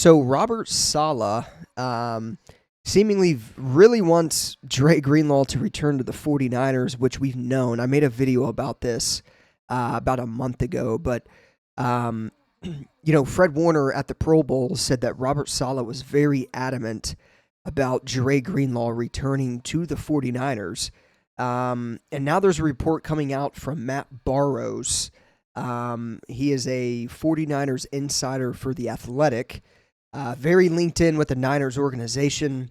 So Robert Saleh seemingly really wants Dre Greenlaw to return to the 49ers, which we've known. I made a video about this about a month ago, but um, Fred Warner at the Pro Bowl said that Robert Saleh was very adamant about Dre Greenlaw returning to the 49ers. And now there's a report coming out from Matt Barrows. He is a 49ers insider for The Athletic, very linked in with the Niners organization.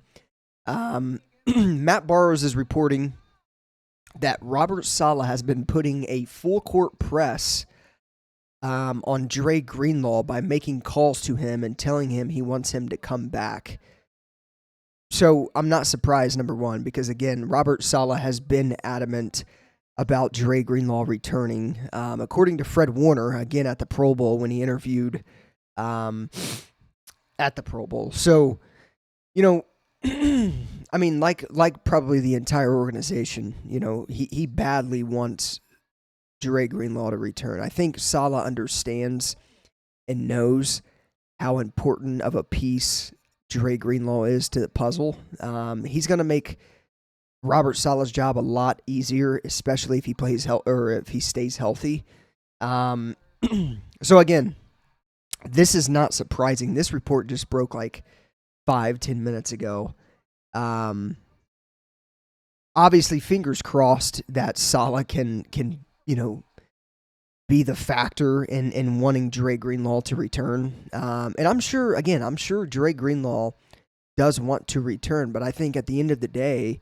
Matt Barrows is reporting that Robert Saleh has been putting a full court press on Dre Greenlaw by making calls to him and telling him he wants him to come back. So I'm not surprised, number one, because again, Robert Saleh has been adamant about Dre Greenlaw returning. According to Fred Warner, again at the Pro Bowl when he interviewed at the Pro Bowl. So, I mean, like probably the entire organization, he badly wants Dre Greenlaw to return. I think Saleh understands and knows how important of a piece Dre Greenlaw is to the puzzle. He's going to make Robert Saleh's job a lot easier, especially if he plays or if he stays healthy. So again, this is not surprising. This report just broke like 5-10 minutes ago. Obviously, fingers crossed that Saleh can be the factor in wanting Dre Greenlaw to return. And I'm sure Dre Greenlaw does want to return, but I think at the end of the day,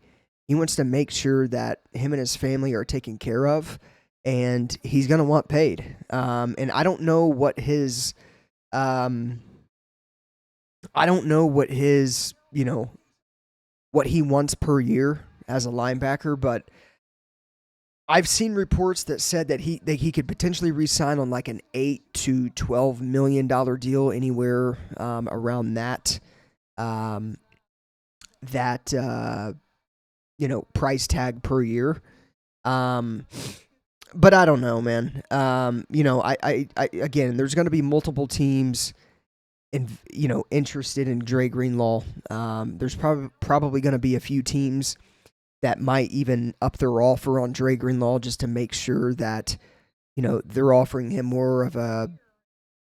he wants to make sure that him and his family are taken care of, and he's going to want paid. And I don't know what his what he wants per year as a linebacker, but I've seen reports that said that he could potentially re-sign on like an $8 to $12 million deal, anywhere around that price tag per year. But I don't know, man. I again, there's going to be multiple teams interested in Dre Greenlaw. There's probably going to be a few teams that might even up their offer on Dre Greenlaw just to make sure that, they're offering him more of a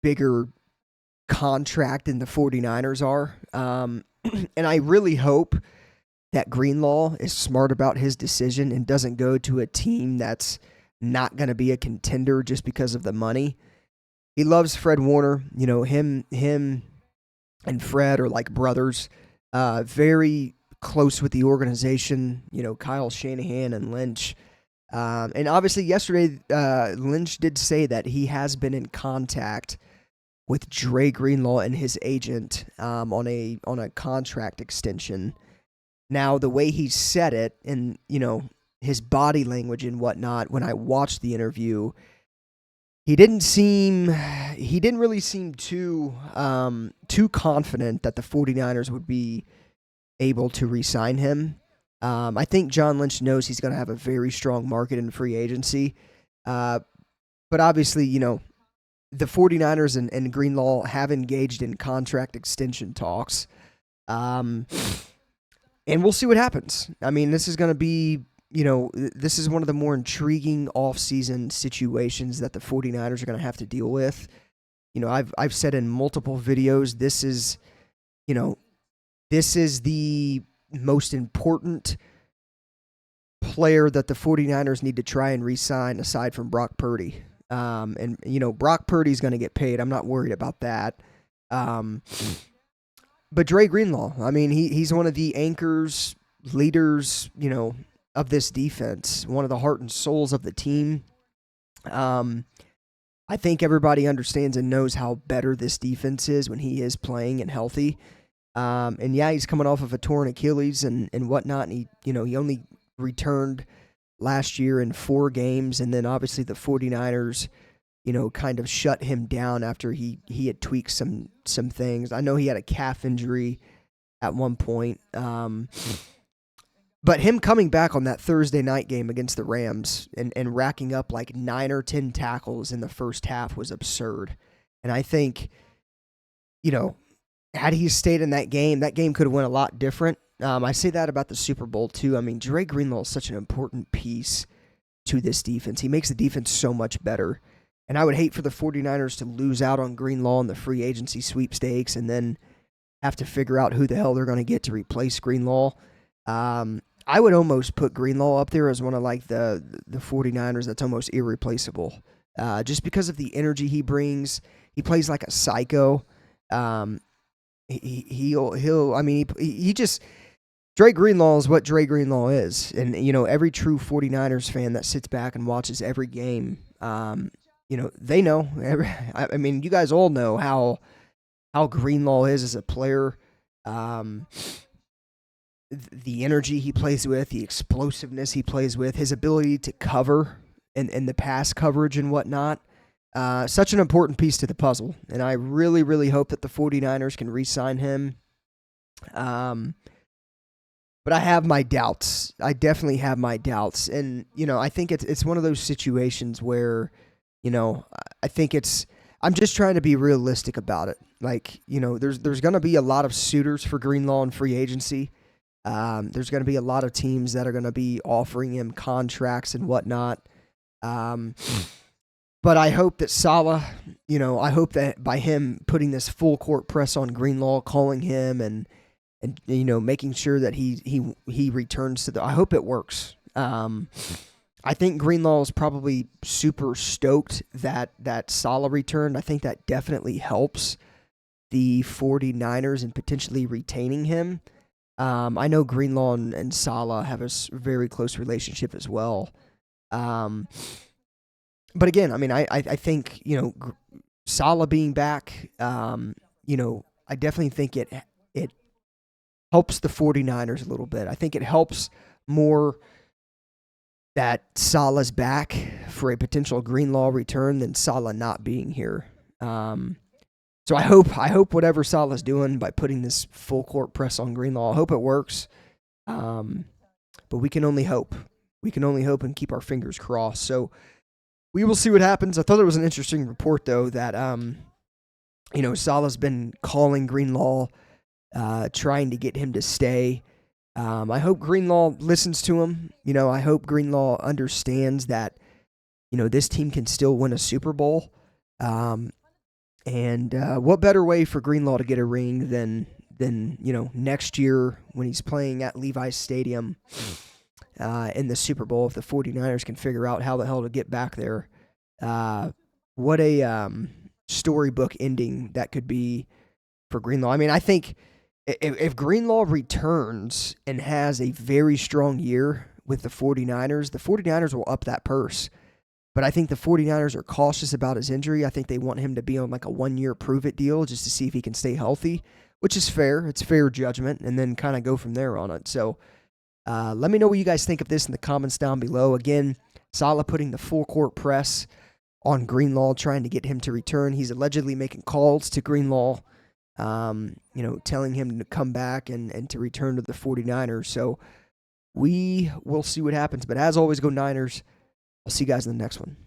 bigger contract than the 49ers are. And I really hope that Greenlaw is smart about his decision and doesn't go to a team that's not going to be a contender just because of the money. He loves Fred Warner. Him and Fred are like brothers. Very close with the organization, Kyle Shanahan and Lynch. And obviously yesterday, Lynch did say that he has been in contact with Dre Greenlaw and his agent on a contract extension. Now, the way he said it and, his body language and whatnot, when I watched the interview, he didn't really seem too confident that the 49ers would be able to re-sign him. I think John Lynch knows he's going to have a very strong market in free agency. But obviously, the 49ers and Greenlaw have engaged in contract extension talks. And we'll see what happens. I mean, this is going to be, this is one of the more intriguing offseason situations that the 49ers are going to have to deal with. I've said in multiple videos, this is the most important player that the 49ers need to try and re-sign aside from Brock Purdy. And Brock Purdy's going to get paid. I'm not worried about that. But Dre Greenlaw, I mean, he's one of the anchors, leaders, of this defense, one of the heart and souls of the team. I think everybody understands and knows how better this defense is when he is playing and healthy. And yeah, he's coming off of a torn Achilles and whatnot. And he only returned last year in 4 games. And then obviously the 49ers, kind of shut him down after he had tweaked some things. I know he had a calf injury at one point. But him coming back on that Thursday night game against the Rams and racking up like 9 or 10 tackles in the first half was absurd. And I think, had he stayed in that game could have went a lot different. I say that about the Super Bowl too. I mean, Dre Greenlaw is such an important piece to this defense. He makes the defense so much better. And I would hate for the 49ers to lose out on Greenlaw in the free agency sweepstakes and then have to figure out who the hell they're going to get to replace Greenlaw. I would almost put Greenlaw up there as one of like the 49ers that's almost irreplaceable. Just because of the energy he brings. He plays like a psycho. He just Dre Greenlaw is what Dre Greenlaw is. And, every true 49ers fan that sits back and watches every game, they know. You guys all know how Greenlaw is as a player. The energy he plays with, the explosiveness he plays with, his ability to cover and the pass coverage and whatnot. Such an important piece to the puzzle. And I really, really hope that the 49ers can re-sign him. But I have my doubts. I definitely have my doubts. And, I think it's one of those situations where, I think I'm just trying to be realistic about it. Like, there's going to be a lot of suitors for Greenlaw in free agency. There's going to be a lot of teams that are going to be offering him contracts and whatnot. But I hope that Saleh, I hope that by him putting this full court press on Greenlaw, calling him and making sure that he returns to I hope it works. I think Greenlaw is probably super stoked that Saleh returned. I think that definitely helps the 49ers in potentially retaining him. I know Greenlaw and Saleh have a very close relationship as well. But again, I think, Saleh being back, I definitely think it helps the 49ers a little bit. I think it helps more that Saleh's back for a potential Greenlaw return than Saleh not being here. So I hope whatever Saleh's doing by putting this full court press on Greenlaw, I hope it works. But we can only hope. We can only hope and keep our fingers crossed. So we will see what happens. I thought it was an interesting report, though, that Saleh's been calling Greenlaw, trying to get him to stay. I hope Greenlaw listens to him. I hope Greenlaw understands that, this team can still win a Super Bowl. And what better way for Greenlaw to get a ring than next year when he's playing at Levi's Stadium in the Super Bowl, if the 49ers can figure out how the hell to get back there. What a storybook ending that could be for Greenlaw. I think if Greenlaw returns and has a very strong year with the 49ers will up that purse. But I think the 49ers are cautious about his injury. I think they want him to be on like a 1-year prove-it deal just to see if he can stay healthy, which is fair. It's fair judgment, and then kind of go from there on it. So let me know what you guys think of this in the comments down below. Again, Saleh putting the full court press on Greenlaw, trying to get him to return. He's allegedly making calls to Greenlaw, telling him to come back and to return to the 49ers. So we will see what happens. But as always, go Niners. I'll see you guys in the next one.